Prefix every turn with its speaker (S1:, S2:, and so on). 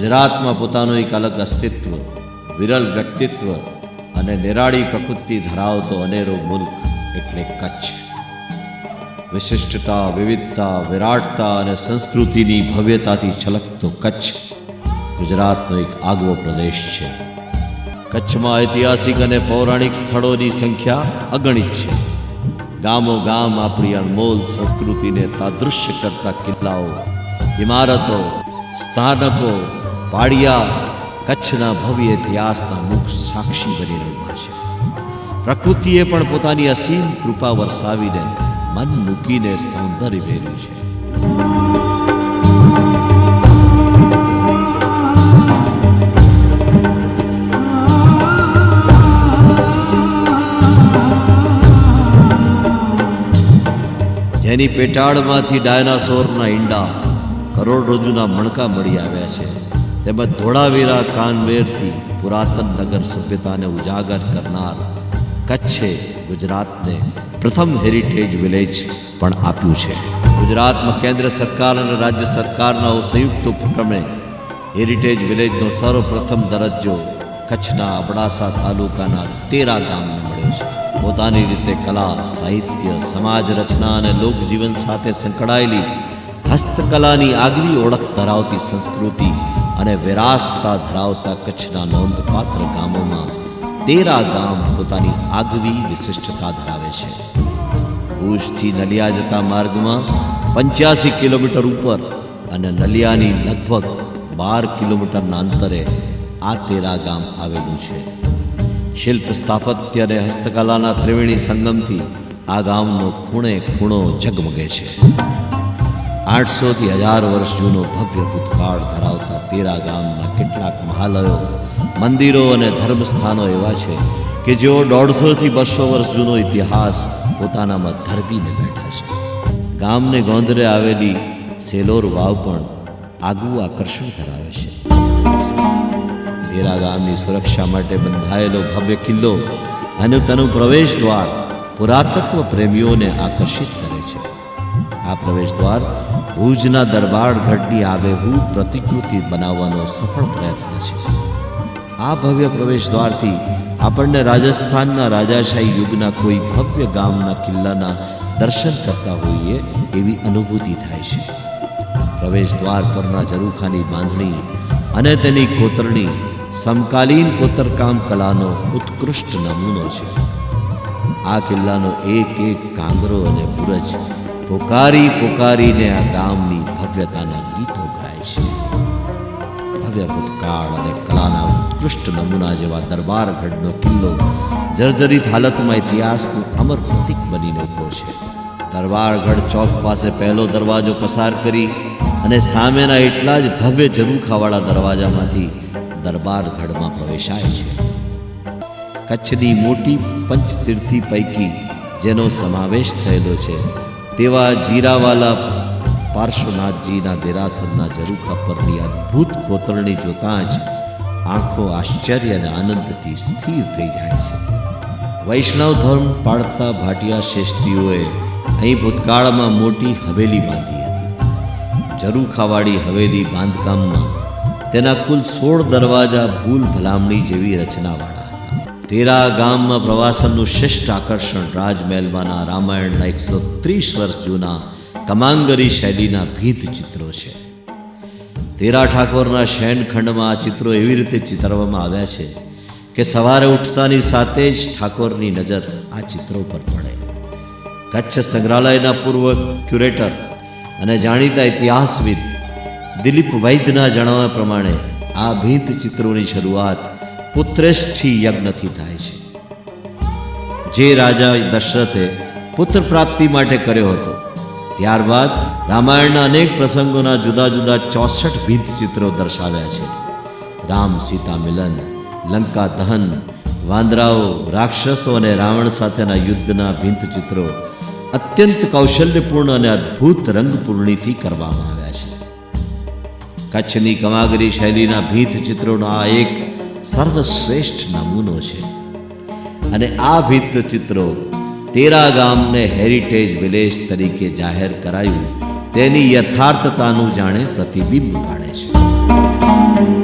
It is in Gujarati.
S1: ગુજરાતમાં પોતાનું એક અલગ અસ્તિત્વ, વિરલ વ્યક્તિત્વ અને નિરાળી પ્રકૃતિ ધરાવતો અનેરો મુલ્ક એટલે કચ્છ. વિશિષ્ટતા, વિવિધતા, વિરાટતા અને સંસ્કૃતિની ભવ્યતાથી છલકતો કચ્છ ગુજરાતનો એક આગવો પ્રદેશ છે. કચ્છમાં ઐતિહાસિક અને પૌરાણિક સ્થળોની સંખ્યા અગણિત છે. ગામો ગામ આપણી અનમોલ સંસ્કૃતિને તાદૃશ્ય કરતા કિલ્લાઓ, ઇમારતો, સ્થાનકો, પાડિયા કચ્છના ભવ્ય ઇતિહાસના મુખ સાક્ષી બનીને ઊભા છે. પ્રકૃતિએ પણ પોતાની અસીમ કૃપા વરસાવીને મન મૂકીને સૌંદર્ય વેર્યું છે. જેની પેટાળમાંથી ડાયનાસોરના ઈંડા, કરોડરજ્જુના મણકા મળી આવ્યા છે, તેમજ ધોળાવીરા કાનવેરથી પુરાતન નગર સભ્યતાને ઉજાગર કરનાર કચ્છે ગુજરાતને પ્રથમ હેરિટેજ વિલેજ પણ આપ્યું છે. ગુજરાતમાં કેન્દ્ર સરકાર અને રાજ્ય સરકારના સંયુક્ત ઉપક્રમે હેરિટેજ વિલેજનો સર્વપ્રથમ દરજ્જો કચ્છના અબડાસા તાલુકાના તેરા ગામને મળ્યો છે. પોતાની રીતે કલા, સાહિત્ય, સમાજ રચના અને લોકજીવન સાથે સંકળાયેલી હસ્તકલાની આગવી ઓળખ ધરાવતી સંસ્કૃતિ અને વિરાસતા ધરાવતા કચ્છના નોંધપાત્ર ગામોમાં તેરા ગામ પોતાની આગવી વિશિષ્ટતા ધરાવે છે. ભુજથી નલિયા જતા માર્ગમાં 85 કિલોમીટર ઉપર અને નલિયાની લગભગ 12 કિલોમીટરના અંતરે આ તેરા ગામ આવેલું છે. શિલ્પ, સ્થાપત્ય અને હસ્તકલાના ત્રિવેણી સંગમથી આ ગામનો ખૂણે ખૂણો ઝગમગે છે. 800 થી 1000 વર્ષ જૂનો ભવ્ય ભૂતકાળ ધરાવતા તેરા ગામના કેટલાક મહાલયો, મંદિરો અને ધર્મસ્થાનો એવા છે કે જેઓ 150 થી 200 વર્ષ જૂનો ઇતિહાસ પોતાનામાં ધરબીને બેઠા છે. ગામને ગોંદરે આવેલી સેલોર વાવ પણ આગવું આકર્ષણ ધરાવે છે. તેરા ગામની સુરક્ષા માટે બંધાયેલો ભવ્ય કિલ્લો અને તેનું પ્રવેશ દ્વાર પુરાતત્વ પ્રેમીઓને આકર્ષિત કરે છે. આ પ્રવેશ દ્વાર ભુજના દરબારગઢની આબેહૂબ પ્રતિકૃતિ બનાવવાનો સફળ પ્રયત્ન છે. આ ભવ્ય પ્રવેશ દ્વારથી આપણને રાજસ્થાનના રાજાશાહી યુગના કોઈ ભવ્ય ગામના કિલ્લાના દર્શન કરતા હોઈએ એવી અનુભૂતિ થાય છે. પ્રવેશ દ્વાર પરના ઝરૂખાની બાંધણી અને તેની કોતરણી સમકાલીન કોતરકામ કલાનો ઉત્કૃષ્ટ નમૂનો છે. આ કિલ્લાનો એક એક કાંગરો અને બુરજ પોકારી પોકારીને આ ગામની ભવ્યતાના ગીતો ગાય છે. ભવ્ય ભૂતકાળ અને કલાના ઉત્કૃષ્ટ નમૂના જેવા દરબારગઢનો કિલ્લો જર્જરિત હાલતમાં ઇતિહાસનું અમર પ્રતીક બનીને ઊભો છે. દરબારગઢ ચોક પાસે પહેલો દરવાજો પસાર કરી અને સામેના એટલા જ ભવ્ય ઝરૂખાવાળા દરવાજામાંથી દરબારગઢમાં પ્રવેશાય છે. કચ્છની મોટી પંચતીર્થી પૈકી જેનો સમાવેશ થયેલો છે તેવા જીરાવાલા પાર્શ્વનાથજીના દેરાસરના ઝરૂખા પરની અદ્ભુત કોતરણી જોતાં જ આંખો આશ્ચર્ય અને આનંદથી સ્થિર થઈ જાય છે. વૈષ્ણવ ધર્મ પાળતા ભાટિયા શ્રેષ્ઠીઓએ અહીં ભૂતકાળમાં મોટી હવેલી બાંધી હતી. ઝરૂખાવાળી હવેલી બાંધકામમાં તેના કુલ 16 દરવાજા ભૂલ ભલામણી જેવી રચનાવાળા હતા. તેરા ગામમાં પ્રવાસનનું શ્રેષ્ઠ આકર્ષણ રાજમહેલમાંના રામાયણના 130 વર્ષ જૂના કમાંગરી શૈલીના ભીંત ચિત્રો છે. તેરા ઠાકોરના શયનખંડમાં આ ચિત્રો એવી રીતે ચિતરવામાં આવ્યા છે કે સવારે ઉઠતાની સાથે જ ઠાકોરની નજર આ ચિત્રો પર પડે. કચ્છ સંગ્રહાલયના પૂર્વ ક્યુરેટર અને જાણીતા ઇતિહાસવિદ દિલીપ વૈદ્યના જણાવ્યા પ્રમાણે આ ભીંત ચિત્રોની શરૂઆત પુત્રેષ્ઠી યજ્ઞથી થાય છે, જે રાજા દશરથે પુત્ર પ્રાપ્તિ માટે કર્યો હતો. ત્યારબાદ રામાયણના અનેક પ્રસંગોના જુદા જુદા 64 ભીંત ચિત્રો દર્શાવ્યા છે. રામ સીતા મિલન, લંકા દહન, વાંદરાઓ, રાક્ષસો અને રાવણ સાથેના યુદ્ધના ભીંત ચિત્રો અત્યંત કૌશલ્યપૂર્ણ અને અદ્ભુત રંગપૂર્ણિથી કરવામાં આવ્યા છે. કચ્છની કમાગરી શૈલીના ભીંત ચિત્રોનો આ એક સર્વશ્રેષ્ઠ નમૂનો છે અને આ ભીંત ચિત્રો તેરા ગામને હેરિટેજ વિલેજ તરીકે જાહેર કરાયું તેની યથાર્થતાનું જાણે પ્રતિબિંબ પાડે છે. છે.